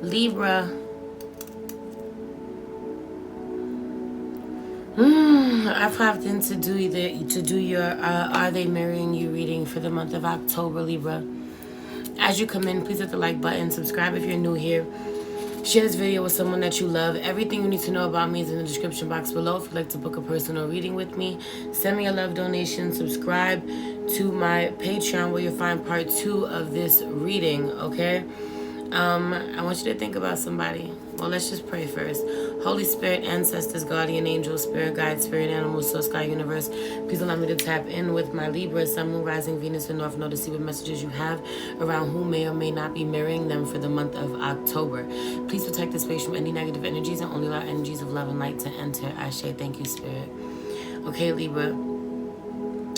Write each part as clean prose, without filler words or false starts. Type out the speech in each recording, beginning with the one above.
Libra. I've popped in to do your Are They Marrying You reading for the month of October, Libra. As you come in, please hit the like button, subscribe if you're new here. Share this video with someone that you love. Everything you need to know about me is in the description box below. If you'd like to book a personal reading with me, send me a love donation. Subscribe to my Patreon where you'll find part 2 of this reading, okay? I want you to think about somebody. Well, let's just pray first. Holy Spirit, ancestors, guardian angels, spirit guides, spirit animals, source sky universe, please allow me to tap in with my Libra, Sun, Moon, Rising, Venus, and North Node to see what messages you have around who may or may not be marrying them for the month of October. Please protect this space from any negative energies and only allow energies of love and light to enter. Ashe, thank you, Spirit. Okay, Libra.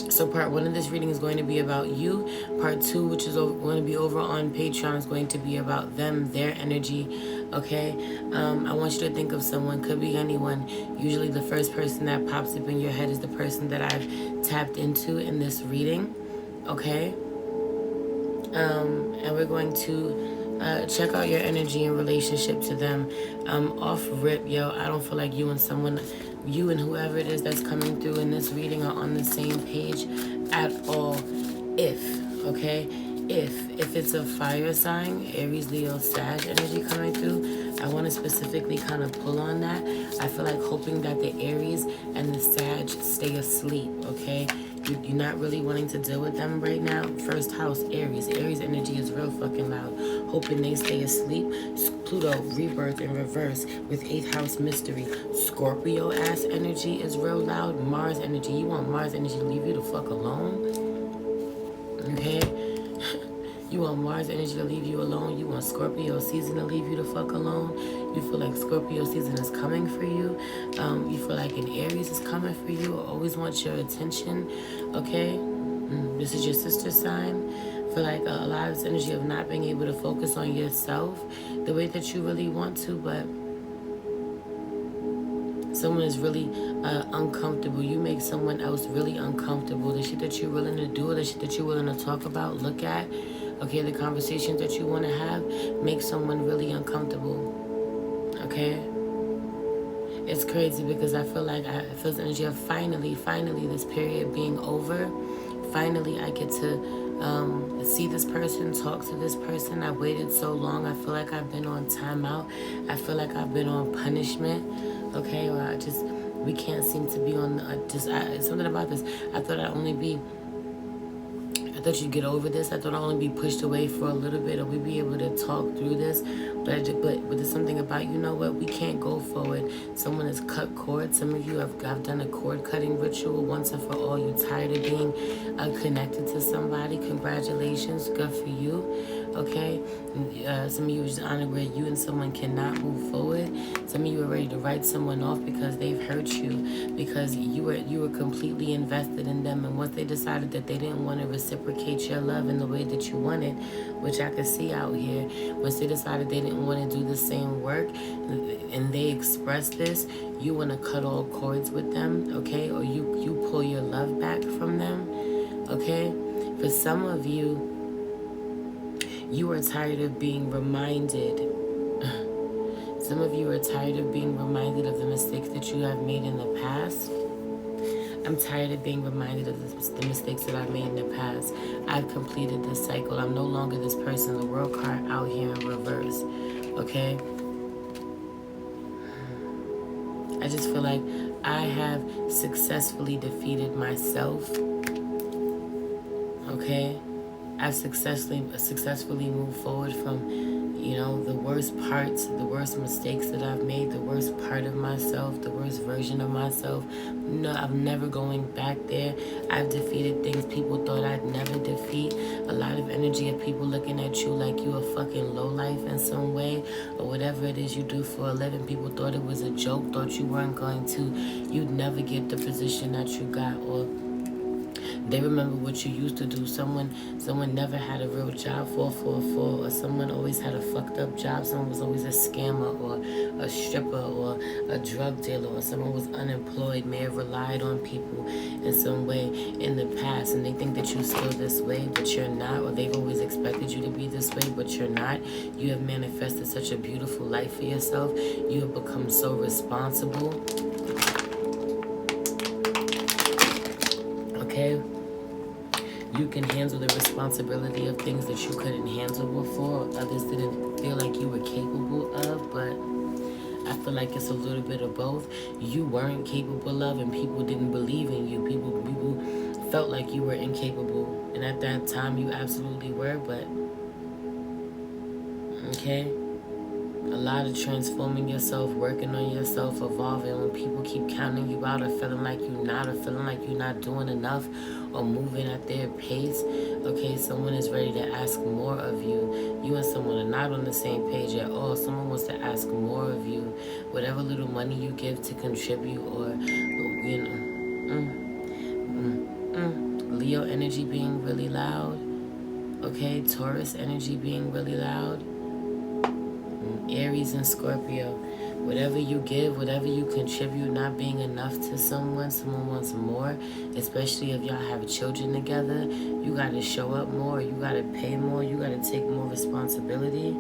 So part 1 of this reading is going to be about you. Part 2, which is going to be over on Patreon, is going to be about them, their energy. Okay, I want you to think of someone, could be anyone. Usually the first person that pops up in your head is the person that I've tapped into in this reading. Okay, and we're going to check out your energy in relationship to them. Off rip, yo, I don't feel like you and whoever it is that's coming through in this reading are on the same page at all. If it's a fire sign, Aries, Leo, Sag energy coming through, I want to specifically kind of pull on that. I feel like hoping that the Aries and the Sag stay asleep, okay? You're not really wanting to deal with them right now. First house, Aries. Aries energy is real fucking loud. Hoping they stay asleep. Pluto, rebirth in reverse with 8th house mystery. Scorpio ass energy is real loud. Mars energy. You want Mars energy to leave you the fuck alone? Okay? You want Mars energy to leave you alone. You want Scorpio season to leave you the fuck alone. You feel like Scorpio season is coming for you. You feel like an Aries is coming for you. Or always wants your attention. Okay? This is your sister sign. Feel like a lot of this energy of not being able to focus on yourself the way that you really want to, but someone is really uncomfortable. You make someone else really uncomfortable. The shit that you're willing to do, the shit that you're willing to talk about, look at, okay, the conversations that you want to have, make someone really uncomfortable, okay? It's crazy because I feel like I feel this energy of finally this period being over. Finally, I get to see this person, talk to this person. I waited so long. I feel like I've been on timeout. I feel like I've been on punishment, okay? Or we can't seem to be on, something about this. I thought you'd get over this. I thought I'd only be pushed away for a little bit, or we'd be able to talk through this. But there's something about, you know what, we can't go forward. Someone has cut cords. Some of you have done a cord cutting ritual once and for all. You're tired of being connected to somebody. Congratulations, good for you. Okay, some of you are just honored where you and someone cannot move forward. Some of you are ready to write someone off because they've hurt you, because you were completely invested in them, and once they decided that they didn't want to reciprocate your love in the way that you wanted, which I could see out here, once they decided they didn't want to do the same work, and they expressed this, you want to cut all cords with them, okay, or you pull your love back from them, okay. For some of you, you are tired of being reminded. Some of you are tired of being reminded of the mistakes that you have made in the past. I'm tired of being reminded of the mistakes that I've made in the past. I've completed this cycle. I'm no longer this person. The world card out here in reverse. Okay? I just feel like I have successfully defeated myself. Okay? I've successfully moved forward from, the worst parts, the worst mistakes that I've made, the worst part of myself, the worst version of myself. No, I'm never going back there. I've defeated things people thought I'd never defeat. A lot of energy of people looking at you like you a fucking lowlife in some way, or whatever it is you do for a living. People thought it was a joke, thought you weren't going to, you'd never get the position that you got, or They remember what you used to do. Someone never had a real job, or someone always had a fucked up job. Someone was always a scammer or a stripper or a drug dealer, or someone was unemployed, may have relied on people in some way in the past, and they think that you're still this way, but you're not, or they've always expected you to be this way, but you're not. You have manifested such a beautiful life for yourself. You have become so responsible. Okay? You can handle the responsibility of things that you couldn't handle before, others didn't feel like you were capable of, but I feel like it's a little bit of both. You weren't capable of, and people didn't believe in you. People felt like you were incapable, and at that time you absolutely were, but okay? A lot of transforming yourself, working on yourself, evolving. When people keep counting you out or feeling like you're not, or feeling like you're not doing enough or moving at their pace, okay, someone is ready to ask more of you. You and someone are not on the same page at all. Someone wants to ask more of you. Whatever little money you give to contribute, or, you know, Leo energy being really loud, okay, Taurus energy being really loud, Aries and Scorpio. Whatever you give, whatever you contribute, not being enough to someone wants more, especially if y'all have children together. You got to show up more, you got to pay more, you got to take more responsibility.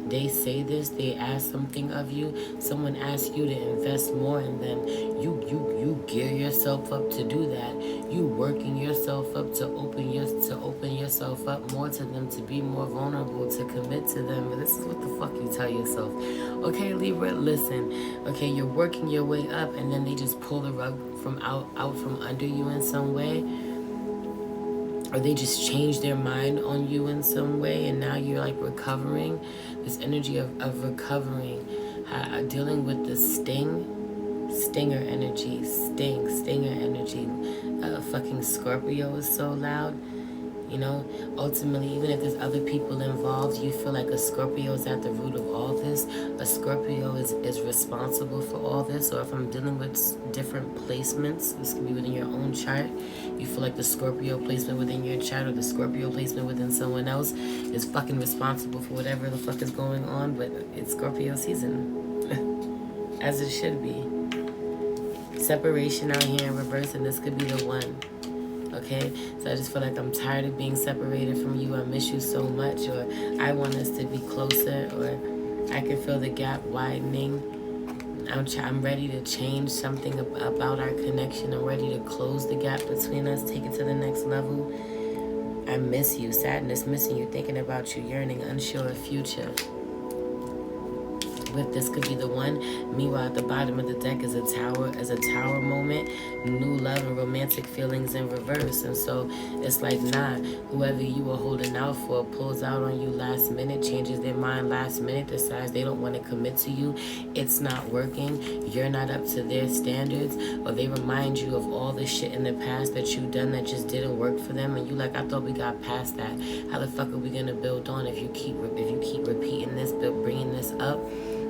They say this, they ask something of you, someone asks you to invest more in them. You gear yourself up to do that. You working yourself up to open yourself up more to them, to be more vulnerable, to commit to them. And this is what the fuck you tell yourself. Okay, Libra, listen. Okay, you're working your way up, and then they just pull the rug from out from under you in some way. Or they just change their mind on you in some way, and now you're like recovering. This energy of recovering, dealing with the stinger energy, stinger energy. Fucking Scorpio is so loud. You know, ultimately, even if there's other people involved, you feel like a Scorpio is at the root of all this. A Scorpio is responsible for all this. Or if I'm dealing with different placements, this could be within your own chart. You feel like the Scorpio placement within your chart or the Scorpio placement within someone else is fucking responsible for whatever the fuck is going on. But it's Scorpio season, as it should be. Separation out here in reverse, and this could be the one. Okay, so I just feel like I'm tired of being separated from you. I miss you so much, or I want us to be closer, or I can feel the gap widening. I'm ready to change something about our connection. I'm ready to close the gap between us, take it to the next level. I miss you, sadness, missing you, thinking about you, yearning, unsure of future. But this could be the one. Meanwhile, at the bottom of the deck is a tower moment, new love and romantic feelings in reverse. And so it's like, nah, whoever you were holding out for pulls out on you last minute, changes their mind last minute, decides they don't want to commit to you. It's not working. You're not up to their standards, or they remind you of all the shit in the past that you've done that just didn't work for them. And you like, I thought we got past that. How the fuck are we gonna build on if you keep repeating this, bringing this up?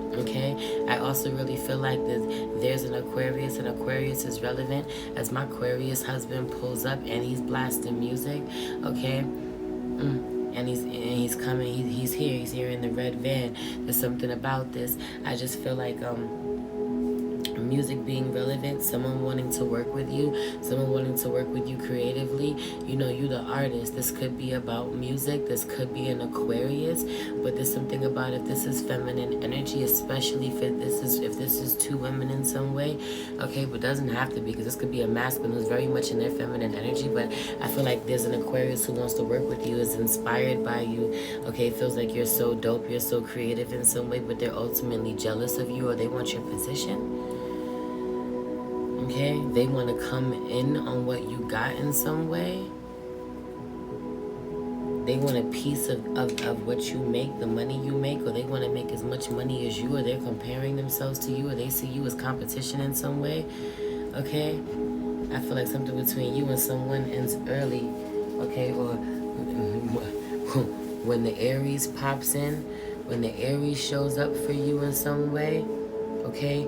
Okay, I also really feel like there's an Aquarius, and Aquarius is relevant as my Aquarius husband pulls up and he's blasting music. Okay, and he's coming. He's here in the red van. There's something about this. I just feel like music being relevant, someone wanting to work with you creatively. You know, you the artist. This could be about music, this could be an Aquarius, but there's something about if this is feminine energy, especially if this is two women in some way, okay, but it doesn't have to be, because this could be a masculine who's very much in their feminine energy. But I feel like there's an Aquarius who wants to work with you, is inspired by you, okay, it feels like you're so dope, you're so creative in some way, but they're ultimately jealous of you, or they want your position. Okay, they want to come in on what you got in some way. They want a piece of what you make, the money you make, or they want to make as much money as you, or they're comparing themselves to you, or they see you as competition in some way. Okay, I feel like something between you and someone ends early. Okay, or when the Aries pops in, when the Aries shows up for you in some way, okay,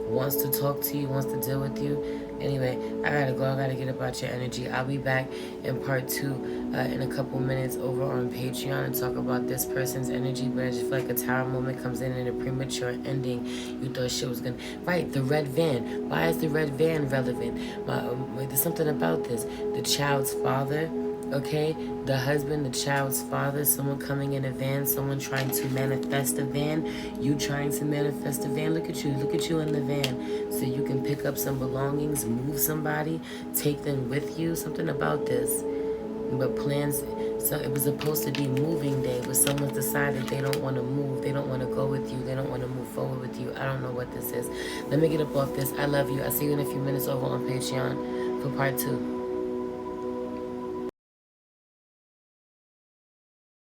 wants to talk to you, wants to deal with you, Anyway, I gotta go. I gotta get about your energy. I'll be back in part 2 in a couple minutes over on Patreon and talk about this person's energy. But I just feel like a tower moment comes in a premature ending. You thought shit was gonna. Right, the red van. Why is the red van relevant? There's something about this. The child's father. Okay, the husband, the child's father, someone coming in a van, someone trying to manifest a van, you trying to manifest a van. Look at you in the van, so you can pick up some belongings, move somebody, take them with you. Something about this, but plans. So it was supposed to be moving day, but someone's decided they don't want to move, they don't want to go with you, they don't want to move forward with you. I don't know what this is. Let me get up off this. I love you. I'll see you in a few minutes over on Patreon for part 2.